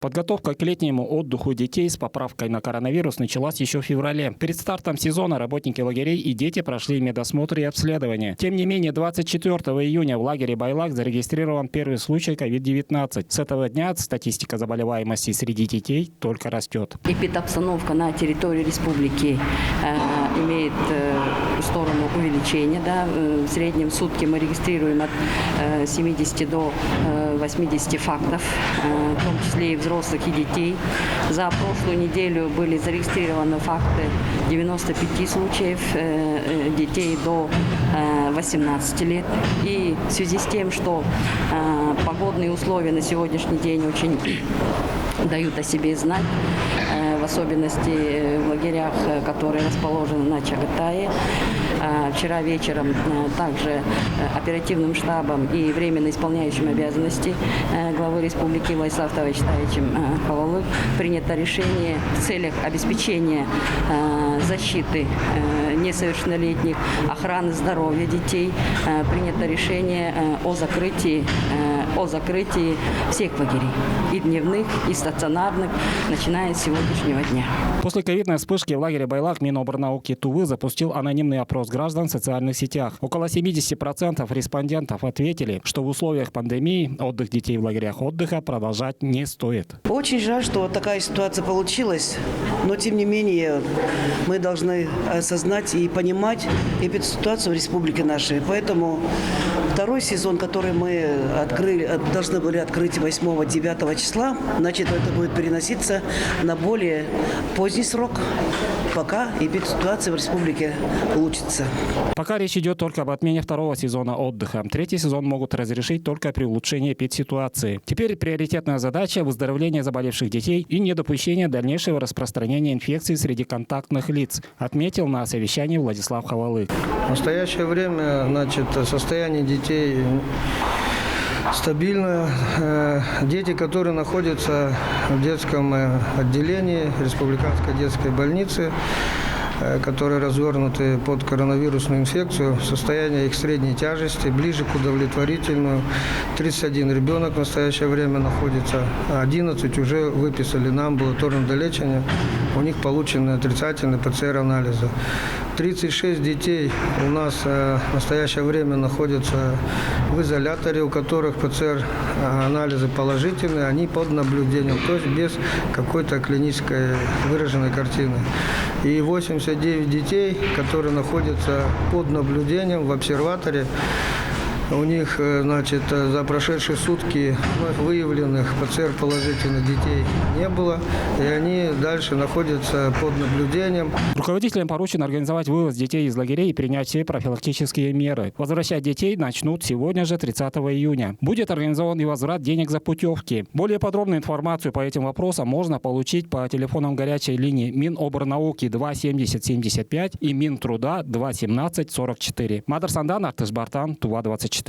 Подготовка к летнему отдыху детей с поправкой на коронавирус началась еще в феврале. Перед стартом сезона работники лагерей и дети прошли медосмотр и обследование. Тем не менее, 24 июня в лагере Байлак зарегистрирован первый случай COVID-19. С этого дня статистика заболеваемости среди детей только растет. Эпидобстановка на территории республики имеет сторону увеличения. В среднем в сутки мы регистрируем от 70 до 80 фактов, в том числе и взрослых, и детей. За прошлую неделю были зарегистрированы факты 95 случаев детей до 18 лет. И в связи с тем, что погодные условия на сегодняшний день очень дают о себе знать, в особенности в лагерях, которые расположены на Чагатае. Вчера вечером также оперативным штабом и временно исполняющим обязанности главы республики Владиславом Тавичем Хавалык принято решение в целях обеспечения защиты несовершеннолетних, охраны здоровья детей. Принято решение о закрытии всех лагерей, и дневных, и стационарных, начиная с сегодняшнего дня. После ковидной вспышки в лагере Байлак Минобрнауки Тувы запустил анонимный опрос граждан в социальных сетях. Около 70% респондентов ответили, что в условиях пандемии отдых детей в лагерях отдыха продолжать не стоит. Очень жаль, что такая ситуация получилась, но тем не менее мы должны осознать и понимать ситуацию в республике нашей. Поэтому второй сезон, который мы должны были открыть 8-9 числа, значит, это будет переноситься на более поздний срок, пока ситуация в республике улучшится. Пока речь идет только об отмене второго сезона отдыха. Третий сезон могут разрешить только при улучшении эпидситуации. Теперь приоритетная задача – выздоровление заболевших детей и недопущение дальнейшего распространения инфекции среди контактных лиц, отметил на совещании Владислав Хавалык. В настоящее время, состояние детей стабильно. Дети, которые находятся в детском отделении Республиканской детской больницы, которые развернуты под коронавирусную инфекцию, состояние их средней тяжести, ближе к удовлетворительному. 31 ребенок в настоящее время находится, 11 уже выписали на амбулаторное долечение, у них получены отрицательные ПЦР-анализы. 36 детей у нас в настоящее время находятся в изоляторе, у которых ПЦР-анализы положительные, они под наблюдением, то есть без какой-то клинической выраженной картины. И 89 детей, которые находятся под наблюдением в обсерваторе, у них, за прошедшие сутки выявленных ПЦР-положительных детей не было, и они дальше находятся под наблюдением. Руководителям поручено организовать вывоз детей из лагерей и принять все профилактические меры. Возвращать детей начнут сегодня же, 30 июня. Будет организован и возврат денег за путевки. Более подробную информацию по этим вопросам можно получить по телефонам горячей линии Минобрнауки 27075 и Минтруда 21744. Мадар Сандан, Артыш Бартан, Тува 24.